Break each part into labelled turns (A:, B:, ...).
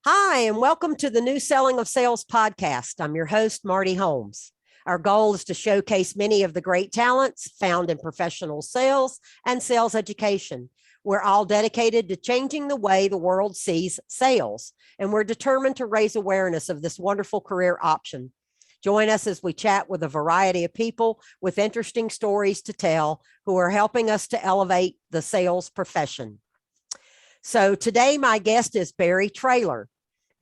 A: Hi, and welcome to the New Selling of Sales podcast. I'm your host, Marty Holmes. Our goal is to showcase many of the great talents found in professional sales and sales education. We're all dedicated to changing the way the world sees sales, and we're determined to raise awareness of this wonderful career option. Join us as we chat with a variety of people with interesting stories to tell who are helping us to elevate the sales profession. So today, my guest is Barry Traylor.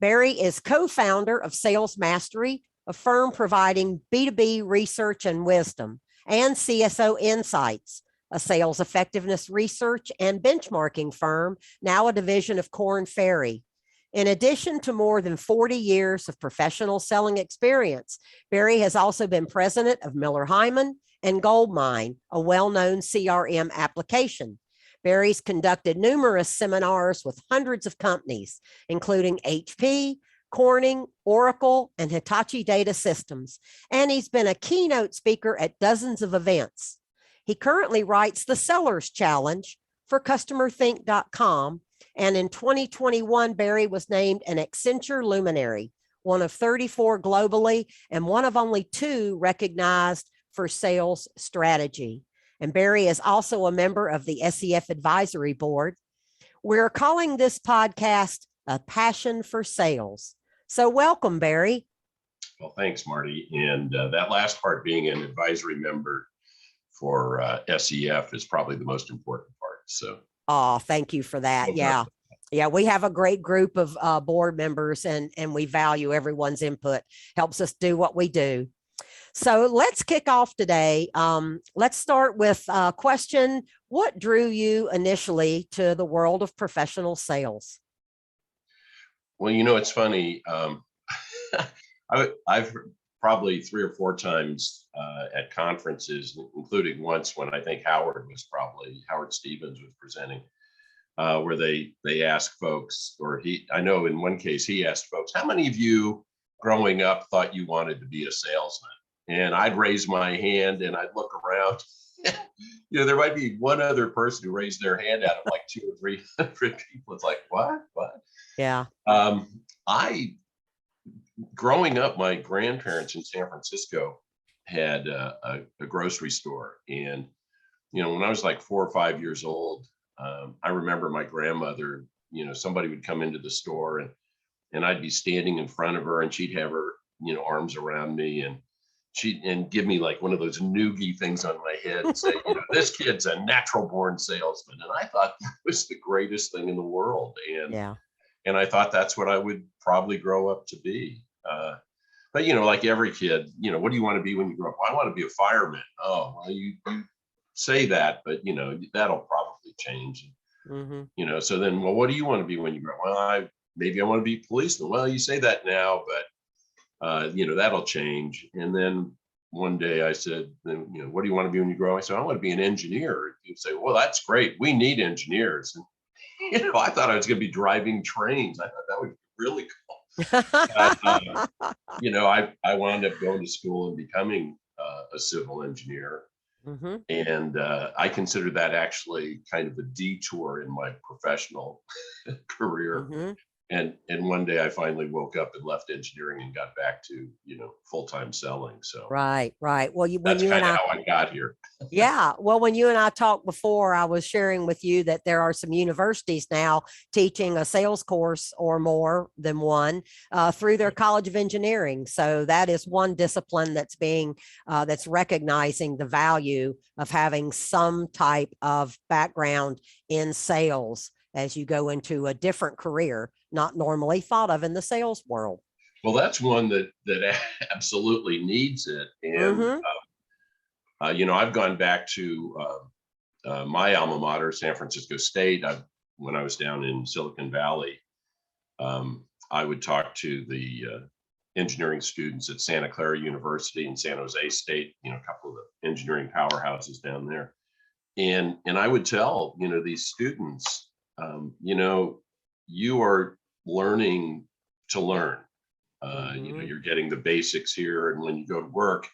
A: Barry is co-founder of Sales Mastery, a firm providing B2B research and wisdom, and CSO Insights, a sales effectiveness research and benchmarking firm, now a division of Korn Ferry. In addition to more than 40 years of professional selling experience, Barry has also been president of Miller Heiman and Goldmine, a well-known CRM application. Barry's conducted numerous seminars with hundreds of companies, including HP, Corning, Oracle, and Hitachi Data Systems, and he's been a keynote speaker at dozens of events. He currently writes the Sellers Challenge for CustomerThink.com, and in 2021, Barry was named an Accenture Luminary, one of 34 globally and one of only 2 recognized for sales strategy. And Barry is also a member of the SEF Advisory Board. We're calling this podcast A Passion for Sales. So welcome, Barry.
B: Well, thanks, Marty. And that last part, being an advisory member for SEF, is probably the most important part. So,
A: thank you for that. Yeah, we have a great group of board members, and we value everyone's input. Helps us do what we do. So let's kick off today. Let's start with a question. What drew you initially to the world of professional sales?
B: Well, it's funny. I've probably 3 or 4 times at conferences, including once when I think Howard Stevens was presenting, where they ask folks, I know in one case he asked folks, how many of you growing up thought you wanted to be a salesman? And I'd raise my hand and I'd look around. There might be one other person who raised their hand out of like 200 or 300 people. It's like, what?
A: Yeah.
B: Growing up, my grandparents in San Francisco had a grocery store. And, when I was like 4 or 5 years old, I remember my grandmother, somebody would come into the store and I'd be standing in front of her and she'd have her, arms around me and give me like one of those noogie things on my head and say, this kid's a natural born salesman. And I thought that was the greatest thing in the world. And I thought that's what I would probably grow up to be. But, like every kid, what do you want to be when you grow up? Well, I want to be a fireman. Oh, well, you say that, but, that'll probably change.
A: Mm-hmm.
B: So then, well, what do you want to be when you grow up? Well, maybe I want to be a policeman. Well, you say that now, but that'll change. And then one day I said, what do you want to be when you grow up? I said, I want to be an engineer. You'd say, well, that's great. We need engineers. And, I thought I was going to be driving trains. I thought that would be really cool. But, I wound up going to school and becoming a civil engineer.
A: Mm-hmm.
B: And I consider that actually kind of a detour in my professional career.
A: Mm-hmm.
B: And one day I finally woke up and left engineering and got back to, full-time selling. So
A: Right. Well,
B: that's kind of how I got here.
A: Yeah. Well, when you and I talked before, I was sharing with you that there are some universities now teaching a sales course or more than one through their College of Engineering. So that is one discipline that's recognizing the value of having some type of background in sales as you go into a different career, not normally thought of in the sales world.
B: Well, that's one that absolutely needs it. And,
A: Mm-hmm.
B: I've gone back to my alma mater, San Francisco State. When I was down in Silicon Valley, I would talk to the engineering students at Santa Clara University and San Jose State, a couple of the engineering powerhouses down there. And I would tell, these students, you are learning to learn. You're getting the basics here. And when you go to work,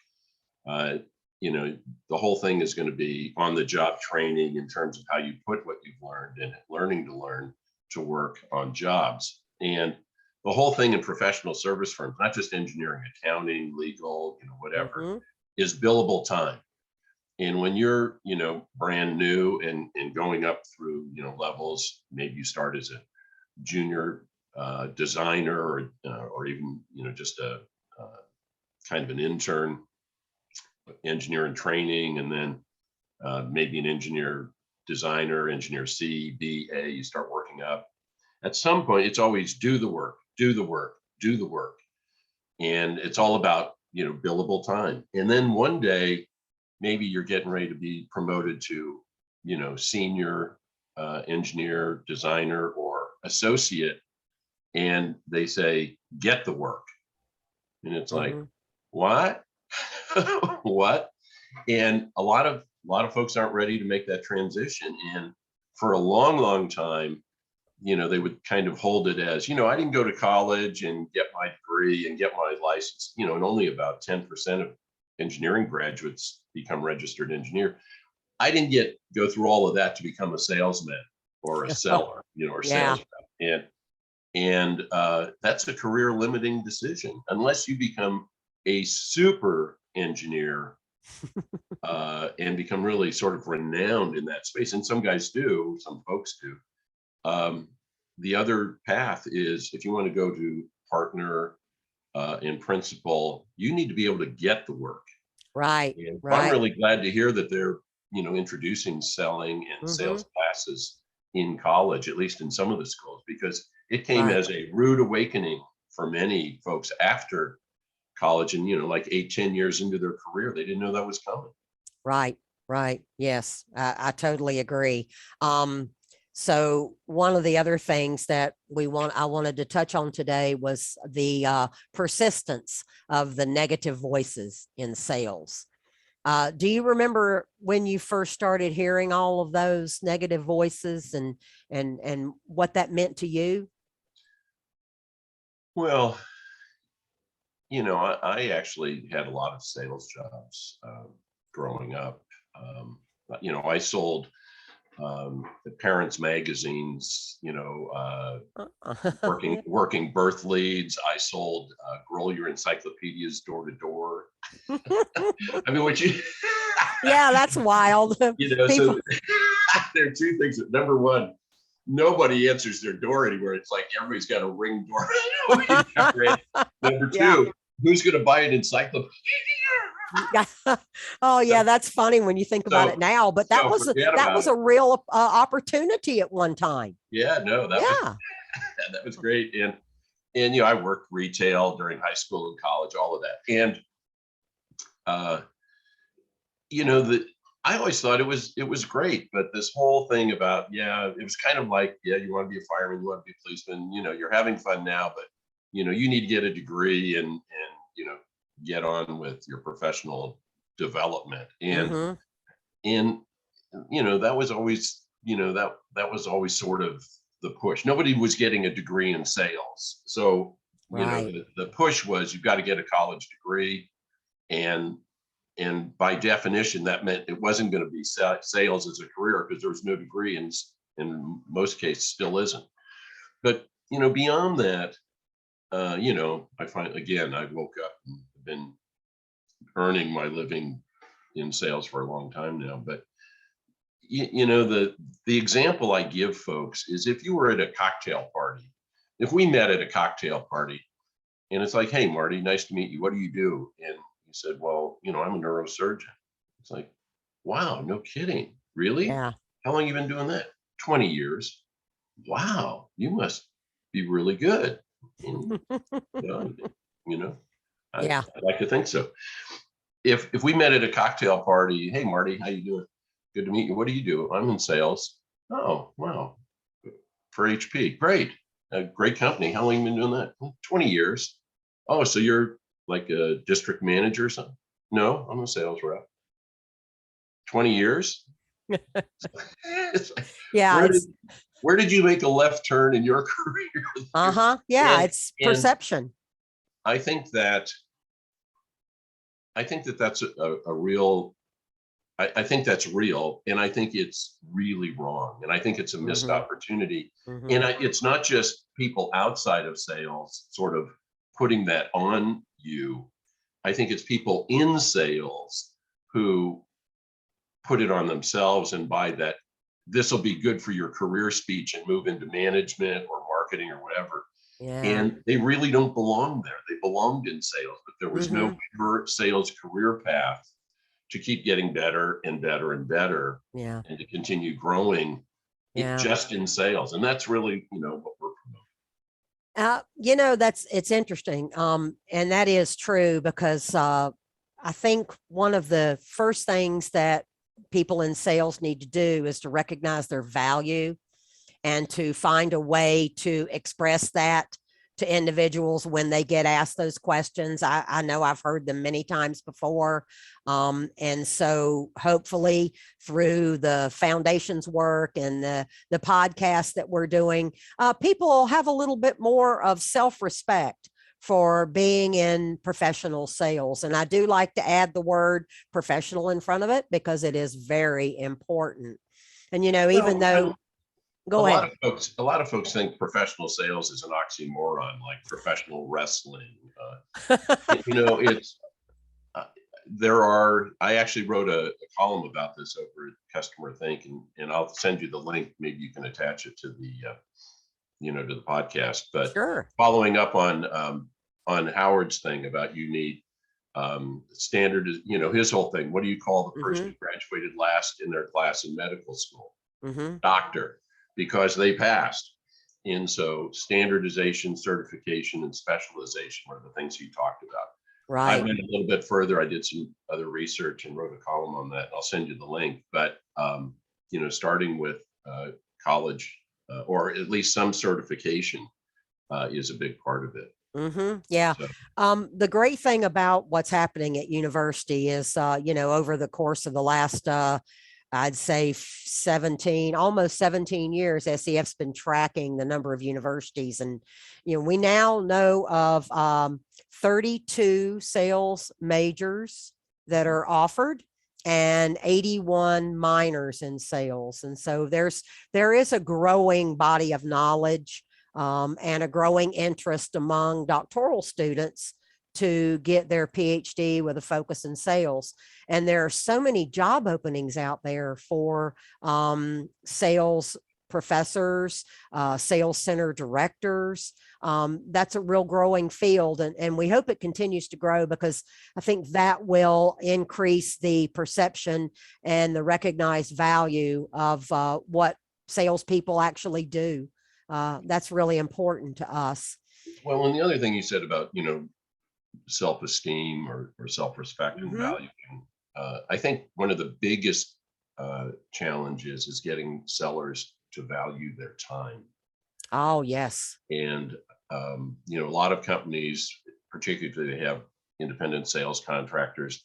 B: the whole thing is going to be on the job training in terms of how you put what you've learned and learning to learn to work on jobs. And the whole thing in professional service firms, not just engineering, accounting, legal, whatever,
A: Mhm.
B: is billable time. And when you're, brand new and going up through, levels, maybe you start as a junior designer or even, just a kind of an intern engineer in training, and then maybe an engineer designer, engineer C, B, A, you start working up. At some point, it's always do the work, do the work, do the work. And it's all about, billable time. And then one day, maybe you're getting ready to be promoted to, senior engineer, designer, or associate. And they say, get the work. And it's like,
A: Mhm.
B: what? What? And a lot of folks aren't ready to make that transition. And for a long, long time, they would kind of hold it as, I didn't go to college and get my degree and get my license, and only about 10% of engineering graduates become registered engineer. I didn't go through all of that to become a salesman or a seller, or
A: Yeah.
B: sales rep. And that's a career limiting decision unless you become a super engineer and become really sort of renowned in that space. And some guys do, some folks do. The other path is if you want to go to partner in principal, you need to be able to get the work.
A: Right.
B: And so I'm
A: Right.
B: really glad to hear that they're, introducing selling and
A: Mhm.
B: sales classes in college, at least in some of the schools, because it came
A: Right.
B: as a rude awakening for many folks after college and, like 8, 10 years into their career, they didn't know that was coming.
A: Right. Right. Yes, I totally agree. Um, so one of the other things that I wanted to touch on today was the persistence of the negative voices in sales. Do you remember when you first started hearing all of those negative voices and what that meant to you?
B: Well, I actually had a lot of sales jobs growing up. I sold the parents' magazines, working
A: Yeah.
B: working birth leads. I sold grow your encyclopedias door to door. I mean, what you
A: Yeah, that's wild. People,
B: so there are two things. Number one, nobody answers their door anywhere. It's like everybody's got a ring door. Nobody's ever answered. Number
A: yeah.
B: two, who's going to buy an encyclopedia?
A: Yeah. Oh yeah, that's funny when you think about
B: So,
A: it now, but
B: so forget
A: that
B: about
A: was
B: it.
A: a real opportunity at one time.
B: Yeah, no, that was
A: Yeah.
B: that was great. And I worked retail during high school and college, all of that. And uh, the I always thought it was great, but this whole thing about, it was kind of like, you want to be a fireman, you want to be a policeman, you're having fun now, but you need to get a degree and get on with your professional development. And
A: Mm-hmm.
B: and that was always, that was always sort of the push. Nobody was getting a degree in sales. So,
A: Right.
B: the push was you've got to get a college degree. And by definition, that meant it wasn't going to be sales as a career because there was no degree, and in most cases still isn't. But beyond that, I find, again, I woke up and been earning my living in sales for a long time now. But the example I give folks is if you were at a cocktail party, if we met at a cocktail party and it's like, hey, Marty, nice to meet you. What do you do? And he said, well, I'm a neurosurgeon. It's like, wow, no kidding. Really?
A: Yeah.
B: How long you been doing that? 20 years. Wow, you must be really good. And, yeah, you know,
A: Yeah.
B: I'd like to think so. If we met at a cocktail party, hey Marty, how you doing? Good to meet you. What do you do? I'm in sales. Oh, wow. For HP. Great. A great company. How long you been doing that? 20 years. Oh, so you're like a district manager or something? No, I'm a sales rep. 20 years? It's like,
A: Yeah.
B: where did where did you make a left turn in your career?
A: Uh-huh. Yeah.
B: and
A: It's
B: and
A: perception.
B: I think that that's a real I think that's real, and I think it's really wrong, and I think it's a missed
A: Mm-hmm.
B: opportunity.
A: Mm-hmm.
B: And it's not just people outside of sales sort of putting that on you. I think it's people in sales who put it on themselves and buy that this will be good for your career speech and move into management or marketing or whatever.
A: Yeah.
B: And they really don't belong there. They belonged in sales, but there was no
A: Mm-hmm.
B: sales career path to keep getting better and better and better
A: Yeah.
B: and to continue growing it
A: Yeah.
B: just in sales. And that's really, what we're promoting.
A: It's interesting. And that is true because I think one of the first things that people in sales need to do is to recognize their value and to find a way to express that to individuals when they get asked those questions. I know I've heard them many times before. And so hopefully through the foundation's work and the podcast that we're doing, people have a little bit more of self-respect for being in professional sales. And I do like to add the word professional in front of it because it is very important. And, even
B: Well,
A: though,
B: a
A: go
B: lot
A: ahead.
B: of folks think professional sales is an oxymoron, like professional wrestling. It's uh, I actually wrote a column about this over at Customer Think, and I'll send you the link. Maybe you can attach it to to the podcast. But
A: Sure.
B: following up on Howard's thing about you need standard, his whole thing. What do you call the person
A: Mm-hmm.
B: who graduated last in their class in medical school?
A: Mm-hmm.
B: Doctor, because they passed. And so standardization, certification, and specialization were the things he talked about. I
A: Right.
B: went a little bit further. I did some other research and wrote a column on that. I'll send you the link. But starting with college or at least some certification is a big part of it.
A: Mm-hmm. Yeah.
B: So,
A: The great thing about what's happening at university is, over the course of the last, I'd say 17, almost 17 years, SEF's been tracking the number of universities. And, we now know of 32 sales majors that are offered and 81 minors in sales. And so there is a growing body of knowledge and a growing interest among doctoral students to get their PhD with a focus in sales. And there are so many job openings out there for sales professors, sales center directors. That's a real growing field. And we hope it continues to grow because I think that will increase the perception and the recognized value of what salespeople actually do. That's really important to us.
B: well, and the other thing you said about, self-esteem or self-respect and
A: Mm-hmm.
B: value, I think one of the biggest challenges is getting sellers to value their time.
A: Oh, yes.
B: And, a lot of companies, particularly they have independent sales contractors,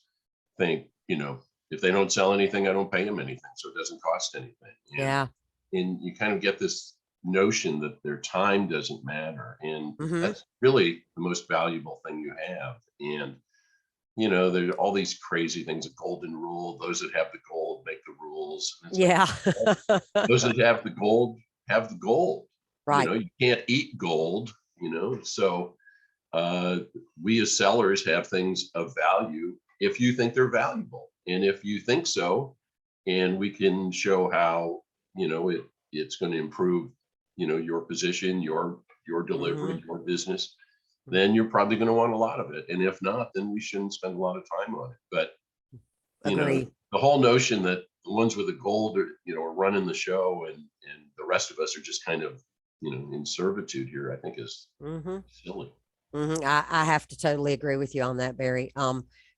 B: think, if they don't sell anything, I don't pay them anything. So it doesn't cost anything.
A: Yeah.
B: And you kind of get this notion that their time doesn't matter. And
A: Mm-hmm.
B: that's really the most valuable thing you have. And, there are all these crazy things, a golden rule, those that have the gold make the rules. And it's like,
A: Yeah.
B: well, those that have the gold have the gold.
A: Right.
B: You can't eat gold, so we as sellers have things of value if you think they're valuable. And if you think so, and we can show how, it's going to improve, your position, your
A: Mm-hmm.
B: delivery, your business, then you're probably going to want a lot of it. And if not, then we shouldn't spend a lot of time on it. But,
A: Agree.
B: the whole notion that the ones with the gold are running the show and the rest of us are just kind of, in servitude here, I think is
A: Mm-hmm.
B: silly.
A: Mm-hmm. I have to totally agree with you on that, Barry.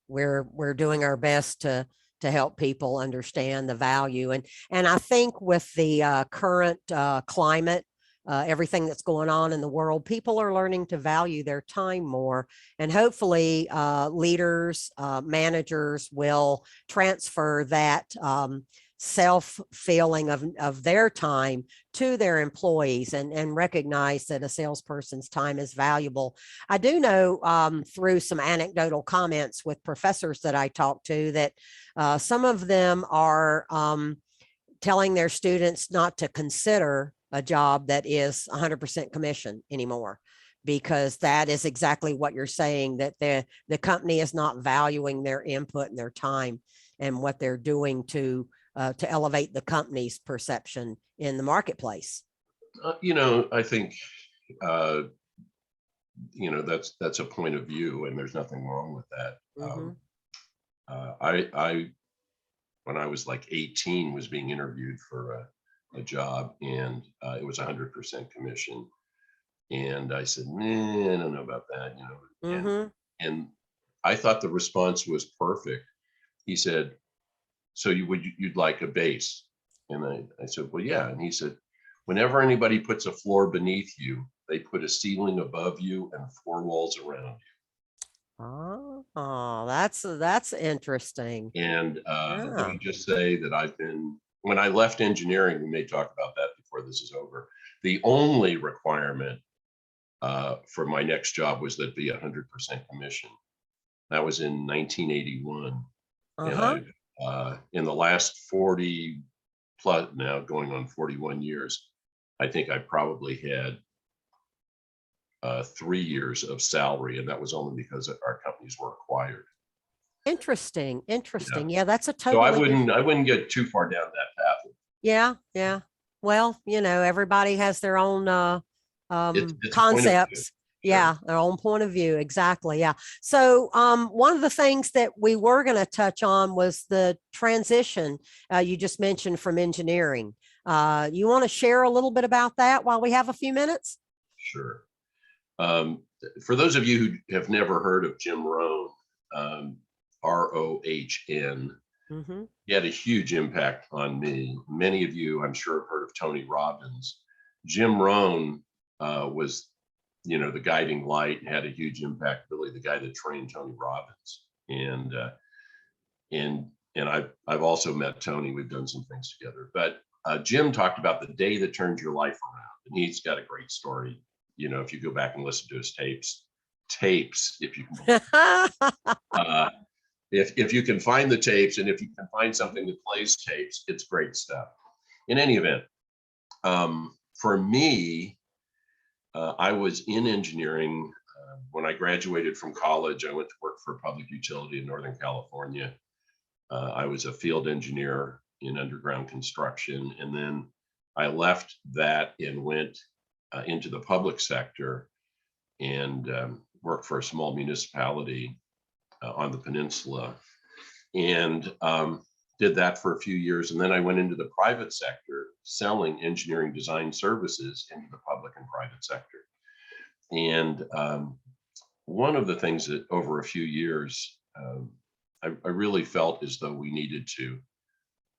A: We're doing our best to help people understand the value, and I think with the current climate, everything that's going on in the world, people are learning to value their time more, and hopefully, leaders, managers will transfer that self feeling of their time to their employees, and recognize that a salesperson's time is valuable. I do know through some anecdotal comments with professors that I talk to that some of them are telling their students not to consider a job that is 100% commission anymore, because that is exactly what you're saying, that the company is not valuing their input and their time and what they're doing to elevate the company's perception in the marketplace.
B: I think that's a point of view, and there's nothing wrong with that.
A: Mm-hmm.
B: I when I was like 18 was being interviewed for a job, and it was 100% commission, and I said, I don't know about that,
A: Mm-hmm.
B: and I thought the response was perfect. He said, so you'd like a base? And I said, well, yeah. And he said, whenever anybody puts a floor beneath you, they put a ceiling above you and four walls around
A: Oh, that's interesting.
B: you. And let
A: Yeah.
B: me just say that when I left engineering, we may talk about that before this is over. The only requirement for my next job was that be 100% commission. That was in 1981. And
A: Uh-huh.
B: I've in the last 40 plus, now going on 41 years, I think I probably had 3 years of salary, and that was only because our companies were acquired.
A: Interesting.
B: Yeah.
A: Interesting. Yeah, that's a
B: So I
A: totally
B: wouldn't
A: different.
B: I wouldn't get too far down that path.
A: Yeah, yeah. Well, everybody has their own
B: It's a point of view.
A: concepts.
B: Sure.
A: Yeah, their own point of view. Exactly. Yeah. So one of the things that we were going to touch on was the transition you just mentioned from engineering. You want to share a little bit about that while we have a few minutes?
B: Sure. For those of you who have never heard of Jim Rohn, Rohn,
A: Mm-hmm.
B: he had a huge impact on me. Many of you, I'm sure, have heard of Tony Robbins. Jim Rohn was, the guiding light, and had a huge impact. Really, the guy that trained Tony Robbins, and I've also met Tony. We've done some things together. But Jim talked about the day that turned your life around, and he's got a great story. If you go back and listen to his tapes, if you can. If you can find the tapes, and if you can find something that plays tapes, it's great stuff. In any event, for me, I was in engineering. When I graduated from college, I went to work for a public utility in Northern California. I was a field engineer in underground construction, and then I left that and went into the public sector and worked for a small municipality on the peninsula, and did that for a few years. And then I went into the private sector selling engineering design services into the public and private sector. And one of the things that over a few years, I really felt as though we needed to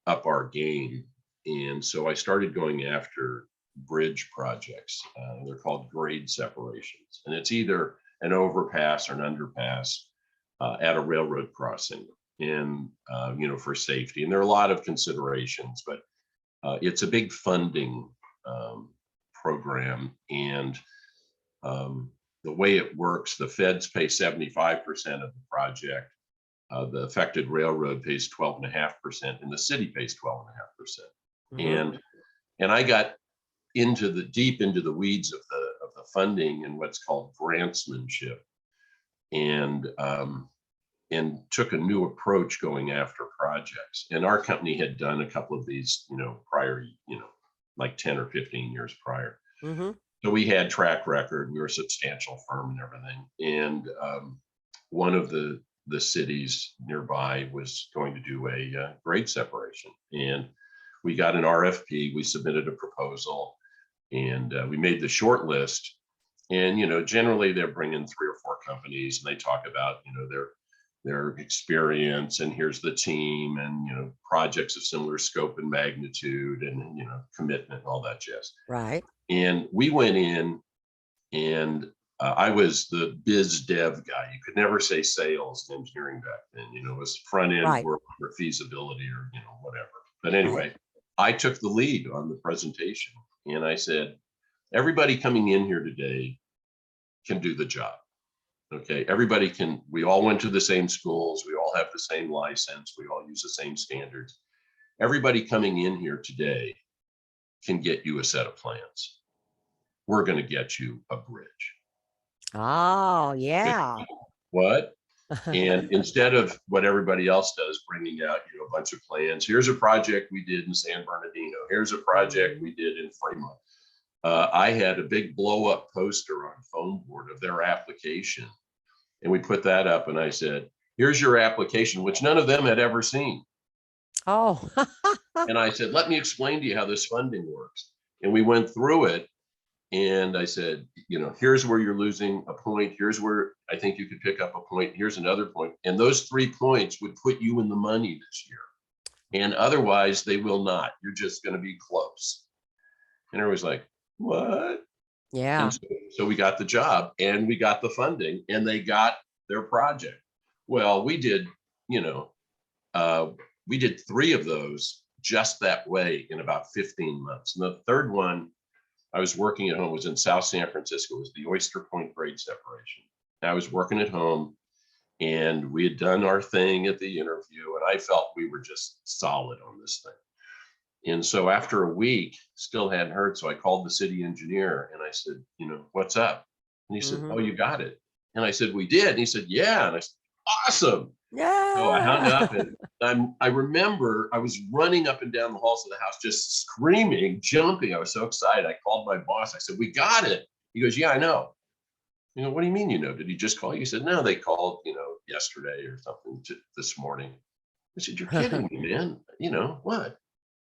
B: up our game. And so I started going after bridge projects. They're called grade separations. And it's either an overpass or an underpass at a railroad crossing, and for safety. And there are a lot of considerations, but it's a big funding program. And the way it works, the feds pay 75% of the project. The affected railroad pays 12.5%, and the city pays 12.5%.
A: Mm-hmm.
B: And I got deep into the weeds of the funding and what's called grantsmanship, and took a new approach going after projects. And our company had done a couple of these, prior, like 10 or 15 years prior.
A: Mm-hmm.
B: So we had track record. We were a substantial firm and everything. And one of the cities nearby was going to do a grade separation, and we got an RFP. We submitted a proposal, and we made the short list. And generally they're bringing 3 or 4 companies, and they talk about their experience, and here's the team, and projects of similar scope and magnitude, and commitment and all that jazz.
A: Right.
B: And we went in, and I was the biz dev guy. You could never say sales in engineering back then. It was front end
A: Right.
B: work or feasibility or whatever. But anyway, I took the lead on the presentation and I said, everybody coming in here today can do the job. Okay, everybody can, we all went to the same schools, we all have the same license, we all use the same standards. Everybody coming in here today can get you a set of plans. We're going to get you a bridge.
A: Oh, yeah.
B: What? And instead of what everybody else does, bringing out, a bunch of plans, here's a project we did in San Bernardino, here's a project we did in Fremont. I had a big blow up poster on foam board of their application. And we put that up and I said, here's your application, which none of them had ever seen.
A: Oh,
B: And I said, let me explain to you how this funding works. And we went through it. And I said, here's where you're losing a point. Here's where I think you could pick up a point. Here's another point. And those 3 points would put you in the money this year. And otherwise they will not. You're just going to be close. And everybody's like, what?
A: yeah.
B: And so we got the job and we got the funding and they got their project. Well, we did 3 of those just that way in about 15 months. And the third one, I was working at home, was in South San Francisco, it was the Oyster Point grade separation. I was working at home and we had done our thing at the interview and I felt we were just solid on this thing. And so after a week, still hadn't heard. So I called the city engineer and I said, what's up? And he said, oh, you got it. And I said, we did. And he said, yeah. And I said, awesome.
A: Yeah.
B: So I hung up and I remember I was running up and down the halls of the house, just screaming, jumping. I was so excited. I called my boss. I said, we got it. He goes, yeah, I know. What do you mean, Did he just call you? He said, no, they called, yesterday or something this morning. I said, you're kidding me, man. What?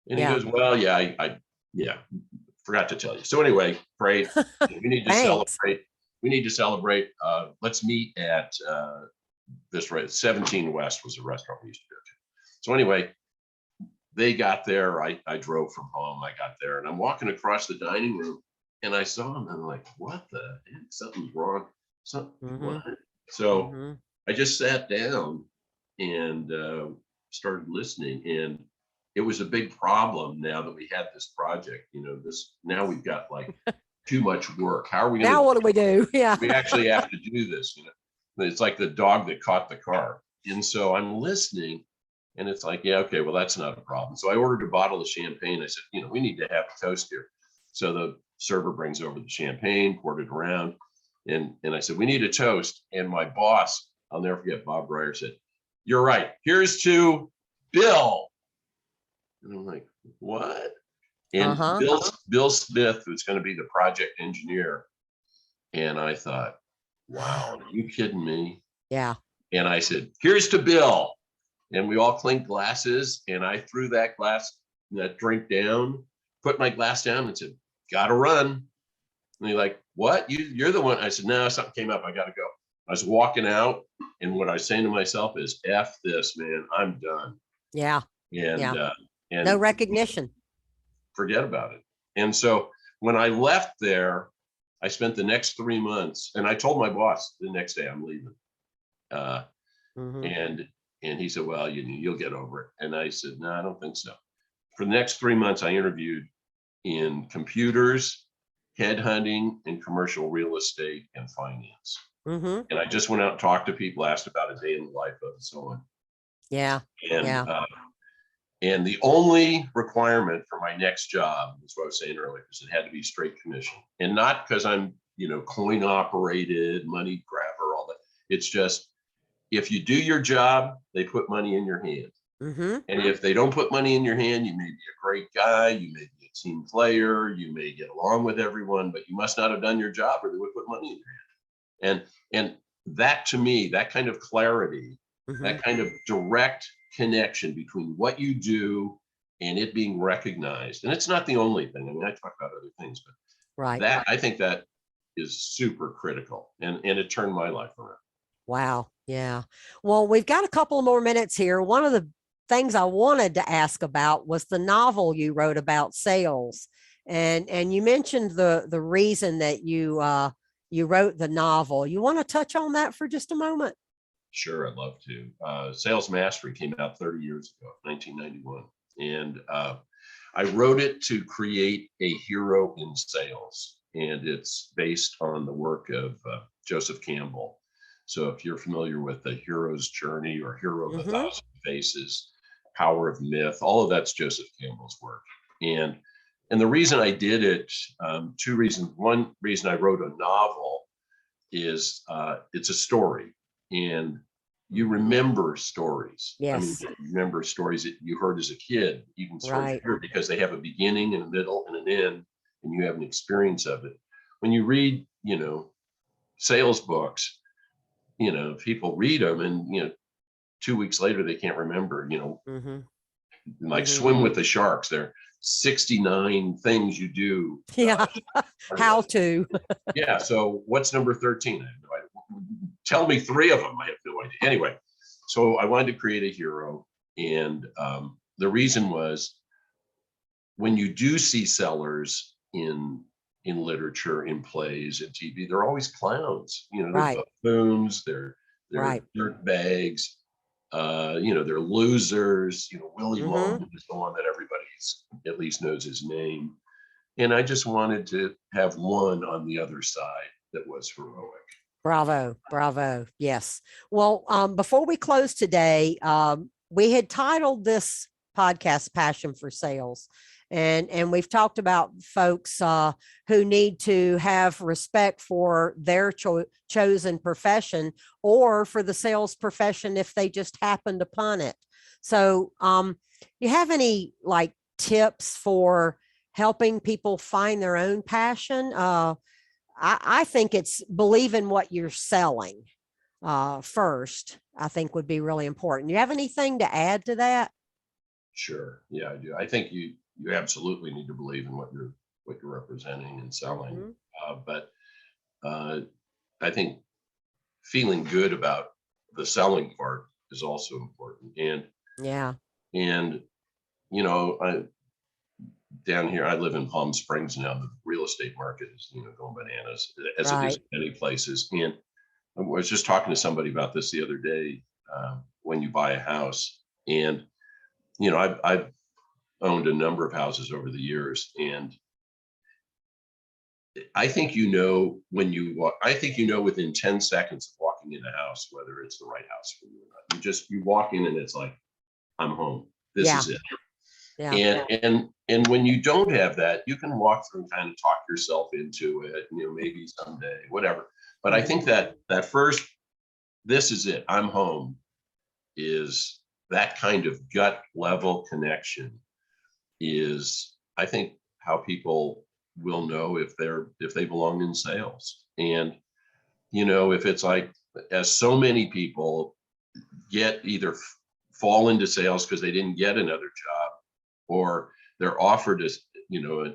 B: And he goes, well, yeah, I forgot to tell you. So anyway, great. We need to celebrate. We need to celebrate. Let's meet at this 17 West was a restaurant we used to go to. So anyway, they got there. I drove from home. I got there and I'm walking across the dining room and I saw him. And I'm like, what the heck? Something's wrong. What? So I just sat down and started listening. And it was a big problem now that we had this project, now we've got like too much work. How are we going to,
A: now what do we do? Yeah.
B: We actually have to do this, It's like the dog that caught the car. And so I'm listening and it's like, yeah, okay, well, that's not a problem. So I ordered a bottle of champagne. I said, we need to have a toast here. So the server brings over the champagne, poured it around. And I said, we need a toast. And my boss, I'll never forget, Bob Breyer said, you're right. Here's to Bill. And I'm like, what? And Bill Smith, who's going to be the project engineer. And I thought, wow, are you kidding me?
A: Yeah.
B: And I said, here's to Bill. And we all clinked glasses. And I threw that drink down, put my glass down and said, gotta run. And he's like, what? You're the one. I said, no, something came up. I got to go. I was walking out. And what I was saying to myself is, F this, man, I'm done.
A: Yeah.
B: And
A: no recognition.
B: Forget about it. And so when I left there, I spent the next 3 months, and I told my boss the next day I'm leaving. And he said, well, you'll get over it. And I said, no, I don't think so. For the next 3 months, I interviewed in computers, headhunting, and commercial real estate and finance. And I just went out and talked to people, asked about a day in the life of and so on.
A: Yeah.
B: And the only requirement for my next job, that's what I was saying earlier, is it had to be straight commission. And not because I'm, coin operated, money grabber, all that. It's just, if you do your job, they put money in your hand. And if they don't put money in your hand, you may be a great guy, you may be a team player, you may get along with everyone, but you must not have done your job or they would put money in your hand. And that, to me, that kind of clarity, that kind of direct connection between what you do and it being recognized. And it's not the only thing. I mean, I talk about other things, but that, I think that is super critical. And it turned my life around.
A: Wow. Yeah. Well, we've got a couple more minutes here. One of the things I wanted to ask about was the novel you wrote about sales. And you mentioned the reason that you wrote the novel. You want to touch on that for just a moment?
B: Sure, I'd love to. Sales Mastery came out 30 years ago, 1991. And I wrote it to create a hero in sales. And it's based on the work of Joseph Campbell. So if you're familiar with the hero's journey or hero of a
A: Mm-hmm.
B: thousand faces, power of myth, all of that's Joseph Campbell's work. And the reason I did it, two reasons. One reason I wrote a novel is it's a story, and you remember stories. I mean,
A: Yes.
B: you remember stories that you heard as a kid, even stories you
A: Right.
B: heard, because they have a beginning and a middle and an end, and you have an experience of it. When you read, sales books, people read them, and 2 weeks later they can't remember.
A: Mm-hmm.
B: Like
A: Mm-hmm.
B: swim with the sharks. There are 69 things you do.
A: Yeah. How to.
B: Yeah. So what's number 13? I have no idea. Tell me three of them. I have no idea. Anyway, so I wanted to create a hero. And the reason was, when you do see sellers in literature, in plays, in TV, they're always clowns.
A: Right.
B: They're buffoons, they're
A: Right.
B: dirt bags, they're losers. Willie
A: Mm-hmm.
B: Loman is the one that everybody's at least knows his name. And I just wanted to have one on the other side that was heroic.
A: Bravo. Bravo. Yes. Well, before we close today, we had titled this podcast Passion for Sales. And we've talked about folks who need to have respect for their chosen profession, or for the sales profession if they just happened upon it. So you have any like tips for helping people find their own passion? I think it's believe in what you're selling first, I think would be really important. You have anything to add to that?
B: Sure. Yeah, I do. I think you absolutely need to believe in what you're representing and selling.
A: Mm-hmm.
B: But uh, I think feeling good about the selling part is also important.
A: Yeah.
B: And I down here, I live in Palm Springs now. The real estate market is going bananas, as it is
A: Right.
B: in many places. And I was just talking to somebody about this the other day. When you buy a house, and I've owned a number of houses over the years, and I think when you walk. I think within 10 seconds of walking in a house whether it's the right house for you or not. You walk in and it's like, I'm home. This
A: Yeah.
B: is it.
A: Yeah.
B: And when you don't have that, you can walk through and kind of talk yourself into it. Maybe someday, whatever. But I think
A: Mm-hmm.
B: that first, this is it. I'm home. Is that kind of gut level connection is, I think, how people will know if they belong in sales. And if it's like, as so many people get either fall into sales because they didn't get another job, or they're offered an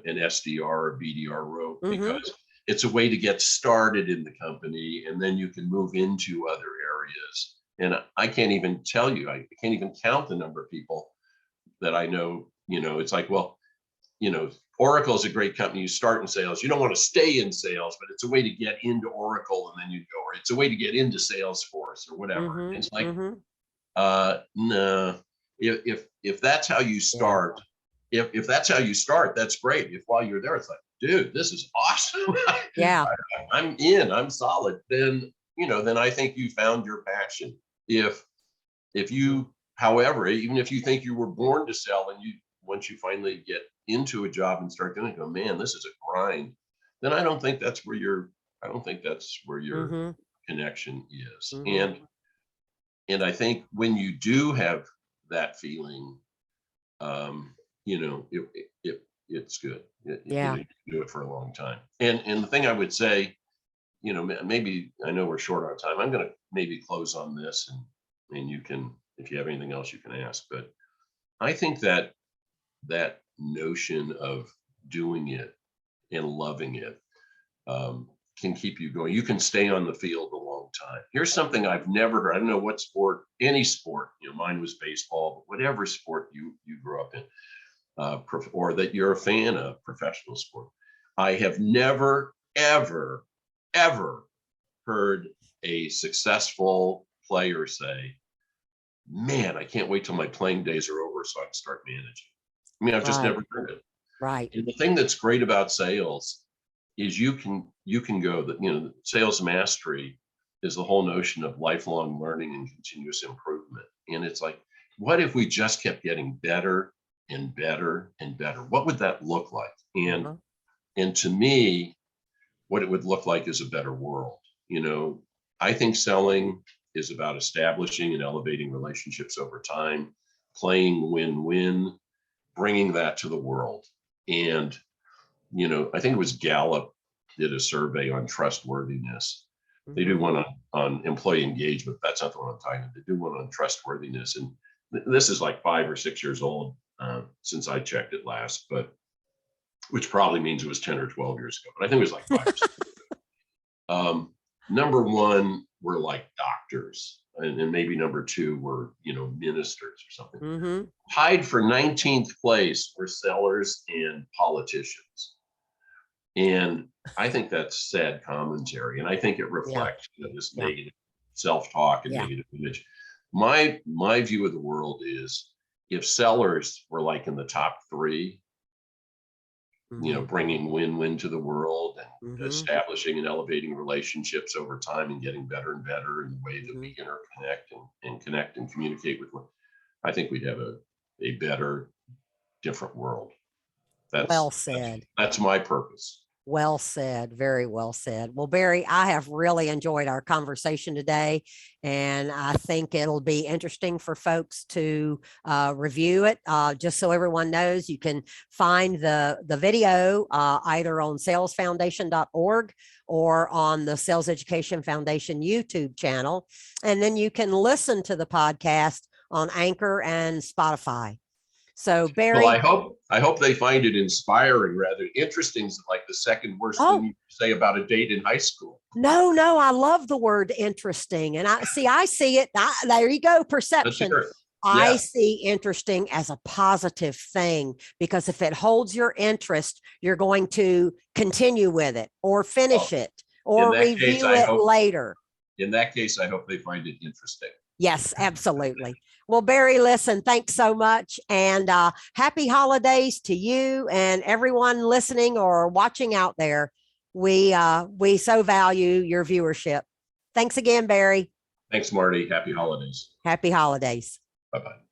B: SDR or BDR role
A: Mm-hmm.
B: because it's a way to get started in the company, and then you can move into other areas. And I can't even tell you, I can't even count the number of people that I know. It's like, well, Oracle is a great company. You start in sales. You don't want to stay in sales, but it's a way to get into Oracle, and then you go, or it's a way to get into Salesforce or whatever.
A: Mm-hmm.
B: It's like,
A: Mm-hmm.
B: no, if that's how you
A: Yeah.
B: start, if that's how you start, that's great. If while you're there, it's like, dude, this is awesome.
A: Yeah.
B: I'm in, I'm solid. Then I think you found your passion. If you, however, even if you think you were born to sell, and once you finally get into a job and start doing it, go, man, this is a grind, then I don't think that's where your
A: Mm-hmm.
B: connection is.
A: Mm-hmm.
B: And I think when you do have that feeling, um, it's good.
A: Yeah.
B: You can do it for a long time. And the thing I would say, maybe, I know we're short on time. I'm going to maybe close on this, and you can, if you have anything else, you can ask. But I think that notion of doing it and loving it can keep you going. You can stay on the field a long time. Here's something I've never heard. I don't know what sport, any sport, mine was baseball, but whatever sport you grew up in, or that you're a fan of, professional sport. I have never, ever, ever heard a successful player say, man, I can't wait till my playing days are over for so I can start managing. I mean, I've just
A: Right.
B: never heard it.
A: Right.
B: And the thing that's great about sales is you can go that, sales mastery is the whole notion of lifelong learning and continuous improvement. And it's like, what if we just kept getting better and better and better? What would that look like? And
A: Uh-huh.
B: and to me, what it would look like is a better world. I think selling is about establishing and elevating relationships over time, playing win-win, bringing that to the world. And, I think it was Gallup did a survey on trustworthiness. They do
A: Mhm.
B: one on employee engagement. That's not the one I'm talking about. They do one on trustworthiness. And this is like 5 or 6 years old since I checked it last, but which probably means it was 10 or 12 years ago. But I think it was like 5 or 6. Number one were like doctors, and maybe number two were, ministers or something.
A: Mhm.
B: Tied for 19th place were sellers and politicians. And I think that's sad commentary. And I think it
A: Yeah.
B: reflects, this
A: Yeah.
B: negative self-talk and
A: Yeah.
B: negative image. My view of the world is if sellers were like in the top three,
A: Mhm.
B: bringing win-win to the world and
A: Mhm.
B: establishing and elevating relationships over time and getting better and better in the way that we
A: Mhm.
B: interconnect and connect and communicate with one. I think we'd have a better, different world.
A: Well
B: That's
A: said.
B: that's my purpose.
A: Well said. Very well said. Well, Barry, I have really enjoyed our conversation today, and I think it'll be interesting for folks to review it. Just so everyone knows, you can find the video either on salesfoundation.org or on the Sales Education Foundation YouTube channel. And then you can listen to the podcast on Anchor and Spotify. So,
B: Well, I
A: Barry,
B: hope they find it inspiring rather interesting. Is like the second worst thing
A: oh,
B: you could say about a date in high school.
A: no, I love the word interesting. And I see it. There you go,
B: Let's
A: perception.
B: hear it.
A: I
B: Yeah.
A: see interesting as a positive thing because if it holds your interest, you're going to continue with it or finish
B: Well,
A: it
B: in
A: or
B: that case,
A: review it later.
B: I hope they find it interesting.
A: Yes, absolutely. Well, Barry, listen, thanks so much. And happy holidays to you and everyone listening or watching out there. We so value your viewership. Thanks again, Barry.
B: Thanks, Marty. Happy holidays.
A: Happy holidays.
B: Bye bye.